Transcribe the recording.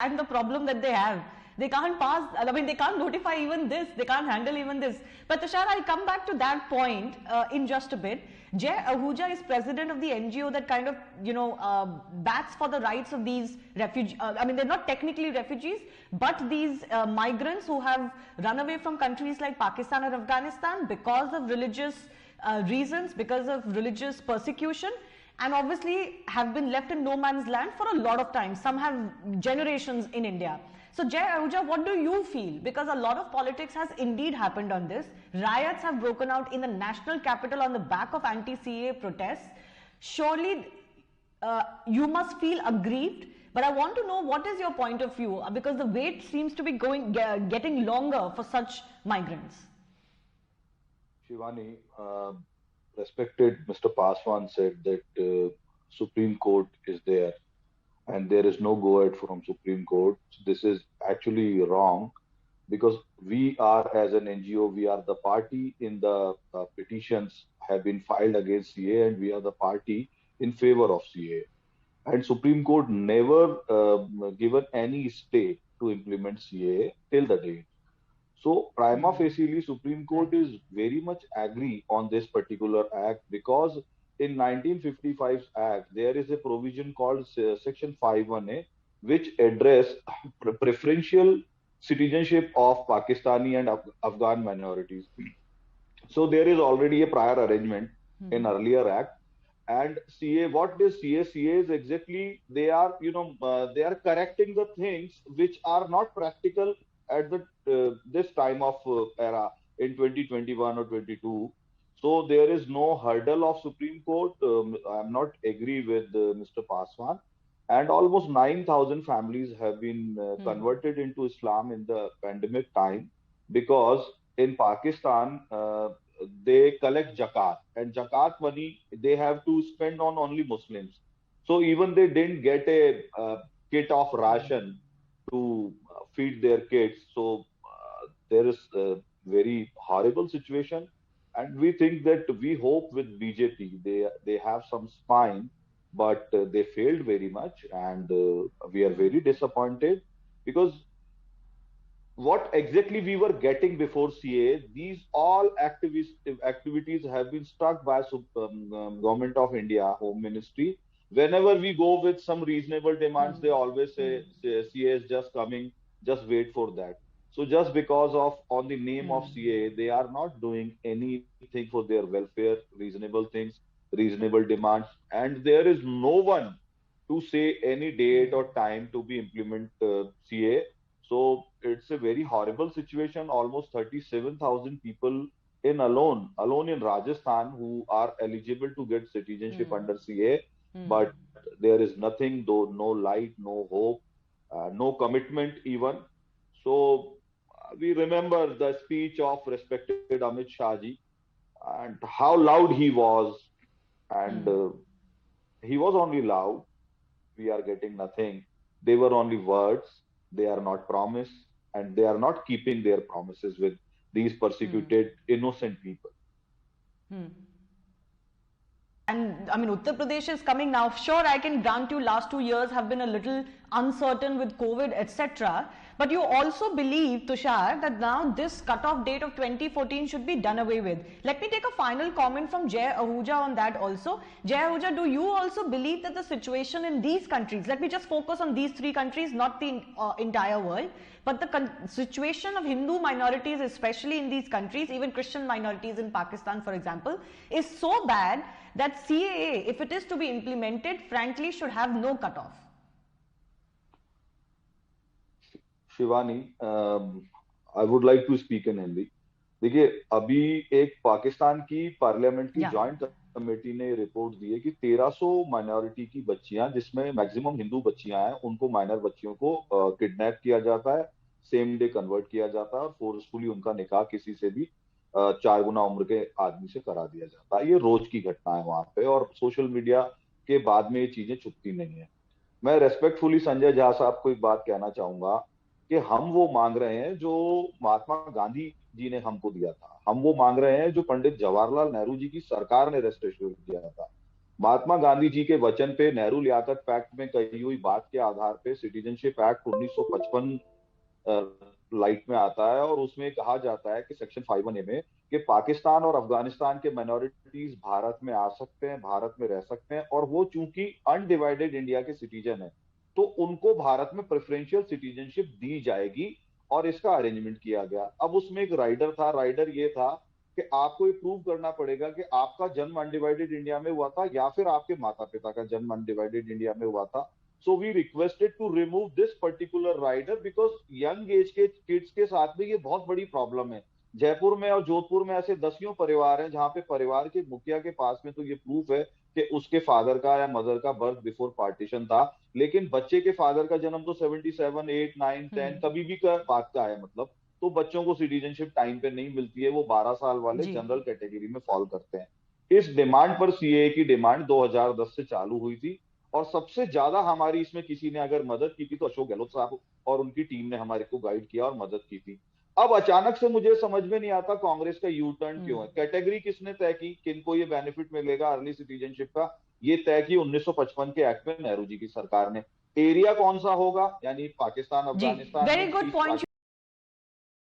and the problem that they have. They can't pass, I mean, they can't notify even this, they can't handle even this. But Tushar, I'll come back to that point in just a bit. Jay Ahuja is president of the NGO that kind of, bats for the rights of these refugees. I mean, they're not technically refugees, but these migrants who have run away from countries like Pakistan or Afghanistan because of religious reasons, because of religious persecution, and obviously have been left in no man's land for a lot of time. Some have generations in India. So Jay Ahuja, what do you feel? Because a lot of politics has indeed happened on this. Riots have broken out in the national capital on the back of anti-CAA protests. Surely you must feel aggrieved, but I want to know what is your point of view, because the wait seems to be getting longer for such migrants. Shivani, respected Mr. Paswan said that Supreme Court is there and there is no go ahead from Supreme Court. This is actually wrong because we are, as an NGO, we are the party in the petitions have been filed against CA, and we are the party in favor of CA. And Supreme Court never given any stay to implement CA till the date. So prima facie, Supreme Court is very much agree on this particular act because in 1955's act there is a provision called Section 51A, which address preferential citizenship of Pakistani and Afghan minorities. So there is already a prior arrangement in earlier act. And CA, what is CA? CA is exactly they are correcting the things which are not practical at the this time of era in 2021 or 22. So there is no hurdle of Supreme Court. I'm not agree with Mr. Paswan. And almost 9,000 families have been converted into Islam in the pandemic time because in Pakistan, they collect zakat, and zakat money they have to spend on only Muslims. So even they didn't get a kit of ration to feed their kids. So there is a very horrible situation, and we think that we hope with BJP they have some spine, but they failed very much, and we are very disappointed because what exactly we were getting before CA, these all activities have been struck by Government of India, Home Ministry. Whenever we go with some reasonable demands, they always say CA is just coming, just wait for that. So just because of on the name of CA, they are not doing anything for their welfare, reasonable things, reasonable demands, and there is no one to say any date or time to be implement CA. So it's a very horrible situation. Almost 37,000 people alone in Rajasthan who are eligible to get citizenship under CA, but there is nothing, though, no light, no hope, no commitment even. So we remember the speech of respected Amit Shahji and how loud he was, and he was only loud. We are getting nothing. They were only words. They are not promise, and they are not keeping their promises with these persecuted innocent people. And I mean, Uttar Pradesh is coming now. Sure, I can grant you last 2 years have been a little uncertain with COVID, etc. But you also believe, Tushar, that now this cutoff date of 2014 should be done away with. Let me take a final comment from Jay Ahuja on that also. Jay Ahuja, do you also believe that the situation in these countries, let me just focus on these three countries, not the entire world, but the situation of Hindu minorities, especially in these countries, even Christian minorities in Pakistan, for example, is so bad that CAA, if it is to be implemented, frankly, should have no cutoff? Shivani, I would like to speak in Hindi. देखिए, अभी एक पाकिस्तान की parliament की joint committee ने report दी है कि 1300 minority की बच्चियां, जिसमें मैक्सिमम हिंदू बच्चियां हैं, उनको माइनर बच्चियों को किडनैप किया जाता है, सेम डे कन्वर्ट किया जाता है और फोर्सफुली उनका निकाह किसी से भी 4 गुना उम्र के आदमी से करा दिया जाता है. ये रोज की घटना है वहां पे, और सोशल मीडिया के बाद में ये चीजें छुपती नहीं है. मैं रेस्पेक्टफुली संजय झा साहब को एक बात कहना चाहूंगा कि हम वो मांग रहे हैं जो महात्मा गांधी जी ने हमको दिया था. हम वो मांग रहे हैं जो पंडित जवाहरलाल नेहरू जी की सरकार ने रेस्ट्रिक्शन किया था. महात्मा गांधी जी के वचन पे नेहरू लियाकत पैक्ट में कही हुई बात के आधार पे सिटीजनशिप एक्ट 1955 लाइट में आता है, और उसमें कहा जाता है कि सेक्शन 5(1) में कि पाकिस्तान और अफगानिस्तान के माइनॉरिटीज भारत में आ सकते हैं, भारत में रह सकते हैं, और वो चूंकि अनडिवाइडेड इंडिया के सिटीजन है तो उनको भारत में प्रेफरेंशियल सिटीजनशिप दी जाएगी, और इसका अरेंजमेंट किया गया। अब उसमें एक राइडर था, राइडर ये था कि आपको ये प्रूव करना पड़ेगा कि आपका जन्म अनडिवाइडेड इंडिया में हुआ था या फिर आपके माता पिता का जन्म अनडिवाइडेड इंडिया में हुआ था। So we requested to remove this particular rider because young age के किड्स के साथ में ये बहुत बड़ी प्रॉब्लम है। जयपुर में और जोधपुर में ऐसे दसियों परिवार हैं जहां पे परिवार के मुखिया के पास में तो ये प्रूफ है कि उसके फादर का या मदर का बर्थ बिफोर पार्टीशन था, लेकिन बच्चे के फादर का जन्म तो 77, 8, 9, 10 कभी भी का बात का है, मतलब तो बच्चों को सिटीजनशिप टाइम पे नहीं मिलती है, वो 12 साल वाले जी जनरल कैटेगरी में फॉल करते हैं। इस डिमांड पर सीए की डिमांड 2010 से चालू हुई थी, और सबसे ज्यादा हमारी इसमें किसी ने अगर मदद की थी तो अशोक गहलोत साहब और उनकी टीम ने हमारे को गाइड किया और मदद की थी। अब अचानक से मुझे समझ में नहीं आता कांग्रेस का यू टर्न क्यों है। कैटेगरी किसने तय की, किनको ये बेनिफिट मिलेगा अर्ली सिटीजनशिप का, ये तय की 1955 के एक्ट में नेहरू जी की सरकार ने। एरिया कौन सा होगा, यानी पाकिस्तान जी, अफगानिस्तान वेरी में गुड ईस्ट पॉइंट